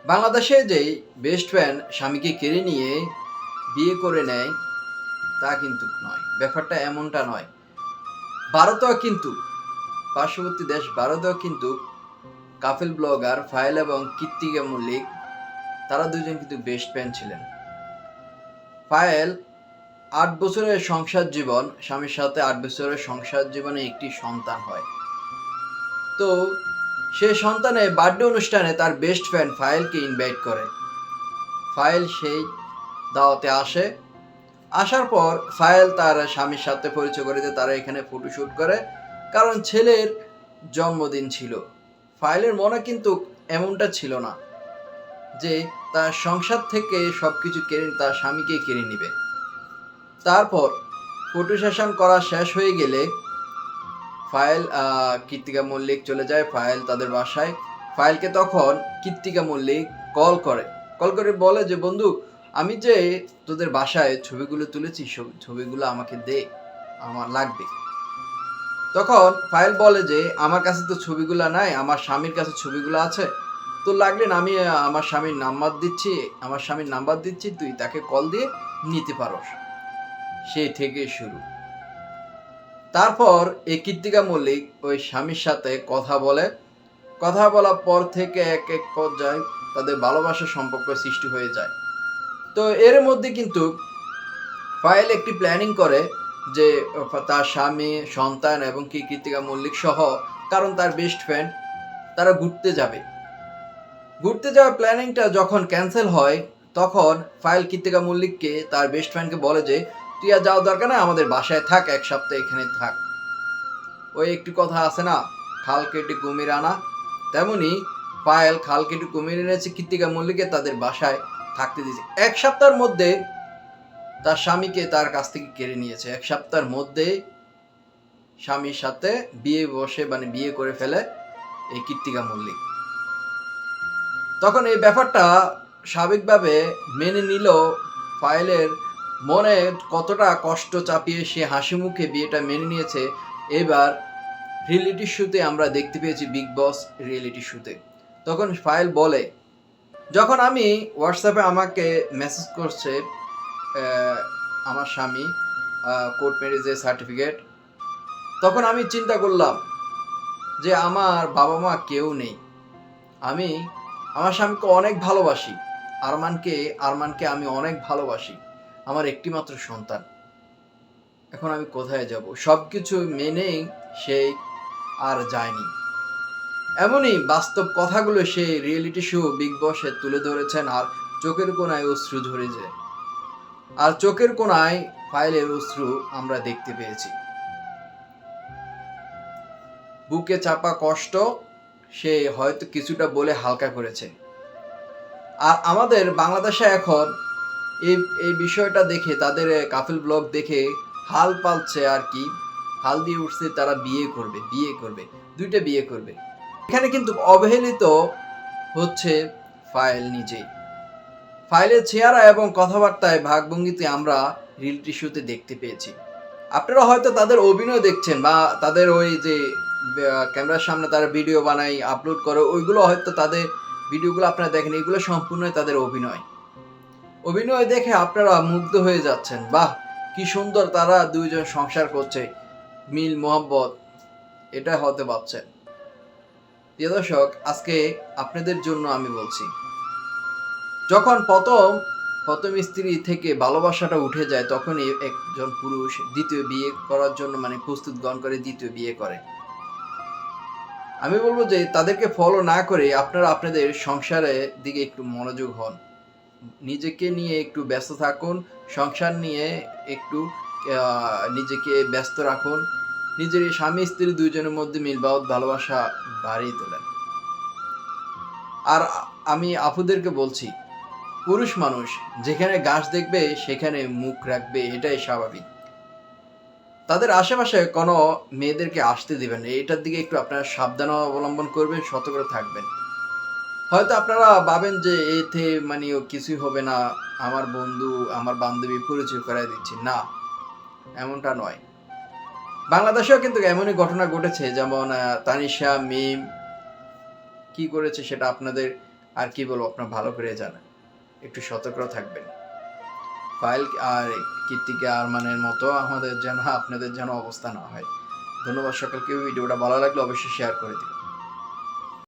বাংলাদেশে যেই best friend স্বামীকে কেড়ে নিয়ে বিয়ে করে নেয় তা কিন্তু নয়, ব্যাপারটা এমনটা নয়। ভারতেও কিন্তু, পার্শ্ববর্তী দেশ ভারতেও কিন্তু কাফেল ব্লগার ফাইল এবং কৃত্তিকা মল্লিক তারা দুজন কিন্তু বেস্ট ফ্রেন্ড ছিলেন। ফাইল 8 বছরের সংসার জীবন, স্বামীর সাথে 8 বছরের সংসার জীবনে একটি সন্তান হয়। তো সেই সন্তানের বার্থডে অনুষ্ঠানে তার বেস্ট ফ্রেন্ড ফাইলকে ইনভাইট করে। ফাইল সেই দাওয়াতে আসে। আসার পর ফাইল তার স্বামীর সাথে পরিচয় করে দিয়ে তারা এখানে ফটোশ্যুট করে, কারণ ছেলের জন্মদিন ছিল। ফাইলের মনে কিন্তু এমনটা ছিল না যে তার সংসার থেকে সব কিছু কেড়ে তার স্বামীকে কেড়ে নিবে। তারপর ফটো সেশন করা শেষ হয়ে গেলে ফাইল কৃত্তিকা মল্লিক চলে যায় ফাইল তাদের বাসায়। ফাইলকে তখন কৃত্তিকা মল্লিক কল করে বলে যে, বন্ধু, আমি যে তোদের বাসায় ছবিগুলো তুলেছি ছবিগুলো আমাকে দে, আমার লাগবে। তখন ফাইল বলে যে, আমার কাছে তো ছবিগুলো নাই, আমার স্বামীর কাছে ছবিগুলো আছে, তো লাগলে না, আমি আমার স্বামীর নাম্বার দিচ্ছি, তুই তাকে কল দিয়ে নিতে পারোস। সেই থেকে শুরু। তারপর এই কৃত্তিকা মল্লিক ওই স্বামীর সাথে কথা বলার পর থেকে এক এক পর্যায়ে তাদের ভালোবাসার সম্পর্ক সৃষ্টি হয়ে যায়। তো এর মধ্যে কিন্তু ফাইল একটি প্ল্যানিং করে যে তার স্বামী, সন্তান এবং কি কৃত্তিকা মল্লিক সহ, কারণ তার বেস্ট ফ্রেন্ড, তারা ঘুরতে যাওয়ার প্ল্যানিংটা যখন ক্যান্সেল হয়, তখন ফাইল কৃত্তিকা মল্লিককে, তার বেস্ট ফ্রেন্ডকে বলে যে, তুই আর যাওয়ার দরকার নাই, আমাদের বাসায় থাক, 1 সপ্তাহ এখানে থাক। ওই একটি কথা আছে না, খাল কেটে কুমির আনা, তেমনি পায়েল খাল কেটে কুমির এনেছে, কৃত্তিকা মল্লিকে তাদের বাসায় থাকতে দিয়েছে। 1 সপ্তাহের মধ্যে তার স্বামীকে তার কাছ থেকে কেড়ে নিয়েছে। 1 সপ্তাহের মধ্যে স্বামীর সাথে বিয়ে করে ফেলে এই কৃত্তিকা মল্লিক। তখন এই ব্যাপারটা স্বাভাবিকভাবে মেনে নিল। ফাইলের মনে কতটা কষ্ট চাপিয়ে সে হাসি মুখে বিয়েটা মেনে নিয়েছে। এবার রিয়েলিটি শোতে আমরা দেখতে পেয়েছি, বিগ বস রিয়েলিটি শোতে। তখন ফাইল বলে, যখন আমি হোয়াটসঅ্যাপে আমাকে মেসেজ করছে আমার স্বামী কোর্ট ম্যারেজের সার্টিফিকেট, তখন আমি চিন্তা করলাম যে আমার বাবা মা কেউ নেই, আমি আমার স্বামীকে অনেক ভালোবাসি, আরমানকে আমি অনেক ভালোবাসি, আমার একটি মাত্র সন্তান। এখন আমি কোথায় যাব? সবকিছু মেনেই সে আর যায়নি। এমনই বাস্তব কথাগুলো সে রিয়েলিটি শো বিগ বসে তুলে ধরেছেন। আর চোখের কোণায় অশ্রু ঝরেছে, আর চোখের কোণায় ফাইলের অশ্রু আমরা দেখতে পেয়েছি। বুকে চাপা কষ্ট সে হয়তো কিছুটা বলে হালকা করেছে। আর আমাদের বাংলাদেশে এখন এই বিষয়টা দেখে, তাদের কাফেল ব্লগ দেখে হাল পালছে আর কি, হাল দিয়ে উঠছে তারা বিয়ে করবে, 2টা বিয়ে করবে। এখানে কিন্তু অবহেলিত হচ্ছে ফাইল নিজেই। ফাইলের চেহারা এবং কথাবার্তায় ভাগভঙ্গিতে আমরা রিয়েলিটি শোতে দেখতে পেয়েছি। আপনারা হয়তো তাদের অভিনয় দেখছেন, বা তাদের ওই যে ক্যামেরার সামনে তারা ভিডিও বানায় আপলোড করে, ওইগুলো হয়তো তাদের ভিডিওগুলো আপনারা দেখেন, এগুলো সম্পূর্ণই তাদের অভিনয় দেখে আপনারা মুগ্ধ হয়ে যাচ্ছেন। বাহ, কি সুন্দর তারা দুইজন সংসার করছে, মিল মোহাব্বত, এটা হতে পারছেন। প্রিয় দর্শক, আজকে আপনাদের জন্য আমি বলছি, যখন প্রথম স্ত্রী থেকে ভালোবাসাটা উঠে যায়, তখনই একজন পুরুষ দ্বিতীয় বিয়ে করার জন্য প্রস্তুত গ্রহণ করে দ্বিতীয় বিয়ে করে। আমি বলবো যে তাদেরকে ফলো না করে আপনারা আপনাদের সংসারের দিকে একটু মনোযোগ হন, নিজেকে নিয়ে একটু ব্যস্ত থাকুন, সংসার নিয়ে একটু নিজেকে ব্যস্ত রাখুন, নিজের স্বামী স্ত্রী দুইজনের মধ্যে ভালোবাসা বাড়িয়ে তোলেন। আর আমি আপুদেরকে বলছি, পুরুষ মানুষ যেখানে গাছ দেখবে সেখানে মুখ রাখবে, এটাই স্বাভাবিক। তাদের আশেপাশে কোনো মেয়েদেরকে আসতে দিবেন না, এটার দিকে একটু আপনারা সাবধানতা অবলম্বন করবেন, সতর্ক থাকবেন। হয়তো আপনারা ভাবেন যে এতে কিছুই হবে না, আমার বন্ধু আমার বান্ধবী পরিচয় করাই দিচ্ছি, না, এমনটা নয়। বাংলাদেশেও কিন্তু এমনই ঘটনা ঘটেছে, যেমন তানিশা মিম কি করেছে সেটা আপনাদের আর কি বলবো, আপনার ভালো করে জানেন, একটু সতর্ক থাকবেন। ফাইল আর কীর্তিকা আরমানের মতো আমাদের যেন, আপনাদের যেন অবস্থা না হয়। ধন্যবাদ সকলকে। ভিডিওটা ভালো লাগলে অবশ্যই শেয়ার করে দিন।